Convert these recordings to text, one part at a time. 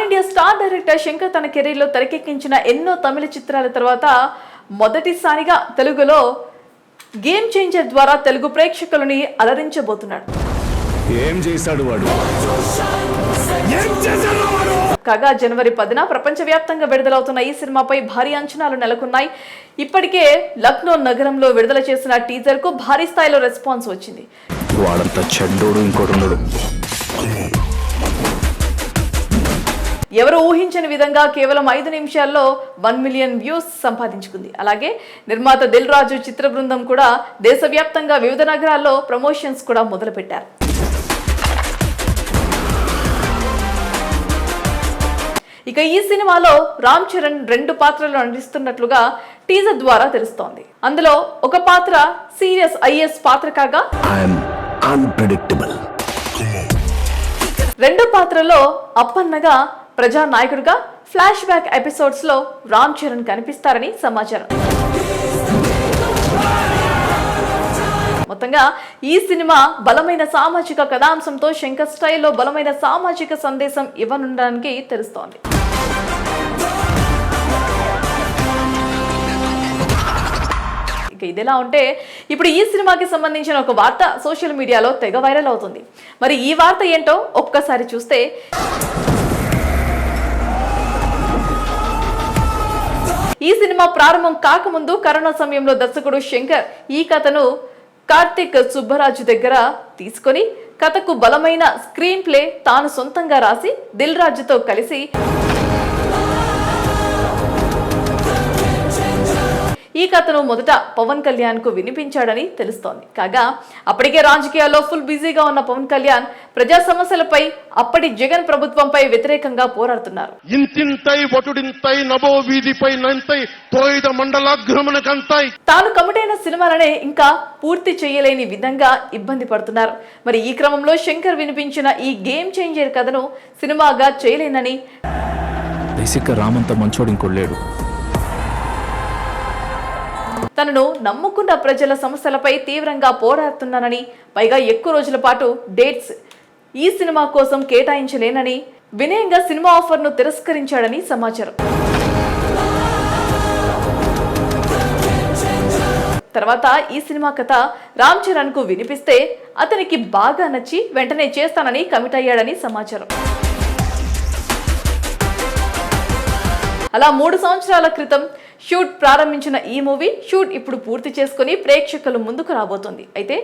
India star director Shankar తన కెరీర్లో తెరకెక్కించిన ఎన్నో తమిళ చిత్రాల తర్వాత మొదటిసారిగా తెలుగులో గేమ్ చేంజర్ ద్వారా తెలుగు ప్రేక్షకులని అలరించబోతున్నాడు. కాగా జనవరి 10న ప్రపంచవ్యాప్తంగా విడుదలవుతున్న ఈ సినిమాపై భారీ అంచనాలు నెలకొన్నాయి. ఇప్పటికే లక్నో నగరంలో విడుదల చేసిన టీజర్ కు భారీ స్థాయిలో రెస్పాన్స్ వచ్చింది. ఎవరు ఊహించని విధంగా కేవలం 5 నిమిషాల్లో 1 మిలియన్ వ్యూస్ సంపాదించుకుంది. అలాగే నిర్మాత దిల్ రాజు చిత్ర బృందం కూడా దేశవ్యాప్తంగా వివిధ నగరాల్లో ప్రమోషన్స్ కూడా మొదలుపెట్టారు. ఇక ఈ సినిమాలో రామ్ చరణ్ 2 పాత్రలు నటిస్తున్నట్లుగా టీజర్ ద్వారా తెలుస్తోంది. అందులో ఒక పాత్ర సీరియస్ ఐఏఎస్ పాత్ర కాగా రెండో పాత్రలో అప్పన్నగా ప్రజానాయకుడిగా ఫ్లాష్ బ్యాక్ ఎపిసోడ్స్ లో రామ్ చరణ్ కనిపిస్తారని సమాచారం. మొత్తంగా ఈ సినిమా బలమైన సామాజిక కథాంశంతో శంకర్ స్టైల్లో బలమైన సామాజిక సందేశం ఇవ్వనుండడానికి తెలుస్తోంది. ఇక ఇదిలా ఉంటే ఇప్పుడు ఈ సినిమాకి సంబంధించిన ఒక వార్త సోషల్ మీడియాలో తెగ వైరల్ అవుతుంది. మరి ఈ వార్త ఏంటో ఒక్కసారి చూస్తే, ఈ సినిమా ప్రారంభం కాకముందు కరోనా సమయంలో దర్శకుడు శంకర్ ఈ కథను కార్తిక్ సుబ్బరాజు దగ్గర తీసుకొని కథకు బలమైన స్క్రీన్ ప్లే తాను సొంతంగా రాసి దిల్ రాజుతో కలిసి ఈ కథను మొదట పవన్ కళ్యాణ్ కు వినిపించాడని తెలుస్తోంది. కాగా అప్పటికే రాజకీయాల్లో ఫుల్ బిజీగా ఉన్న పవన్ కళ్యాణ్ ప్రజా సమస్యలపై అప్పటి జగన్ ప్రభుత్వంపై వ్యతిరేకంగా పోరాడుతున్నారు. తాను కమిటైన సినిమాలనే ఇంకా పూర్తి చేయలేని విధంగా ఇబ్బంది పడుతున్నారు. మరి ఈ క్రమంలో శంకర్ వినిపించిన ఈ గేమ్ చేంజర్ కథను సినిమాగా చేయలేనని, తనను నమ్ముకున్న ప్రజల సమస్యలపై తీవ్రంగా పోరాడుతున్నానని, పైగా ఎక్కువ రోజుల పాటు డేట్స్ ఈ సినిమా కోసం కేటాయించలేనని వినయంగా సినిమా ఆఫర్ను తిరస్కరించాడని సమాచారం. తర్వాత ఈ సినిమా కథ రామ్ చరణ్ కు వినిపిస్తే అతనికి బాగా నచ్చి వెంటనే చేస్తానని కమిట్ అయ్యాడని సమాచారం. అలా 3 సంవత్సరాల క్రితం షూట్ ప్రారంభించిన ఈ మూవీ షూట్ ఇప్పుడు పూర్తి చేసుకుని ప్రేక్షకుల ముందుకు రాబోతుంది. అయితే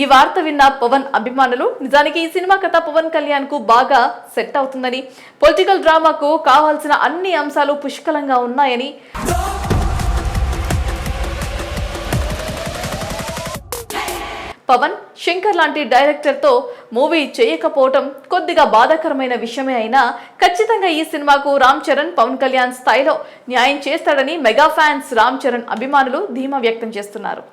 ఈ వార్త విన్న పవన్ అభిమానులు నిజానికి ఈ సినిమా కథ పవన్ కళ్యాణ్ కు బాగా సెట్ అవుతుందని, పొలిటికల్ డ్రామాకు కావాల్సిన అన్ని అంశాలు పుష్కలంగా ఉన్నాయని, పవన్ శంకర్ లాంటి డైరెక్టర్తో మూవీ చేయకపోవటం కొద్దిగా బాధాకరమైన విషయమే అయినా ఖచ్చితంగా ఈ సినిమాకు రామ్ చరణ్ పవన్ కళ్యాణ్ స్థాయిలో న్యాయం చేస్తాడని మెగా ఫ్యాన్స్ రామ్ చరణ్ అభిమానులు ధీమా వ్యక్తం చేస్తున్నారు.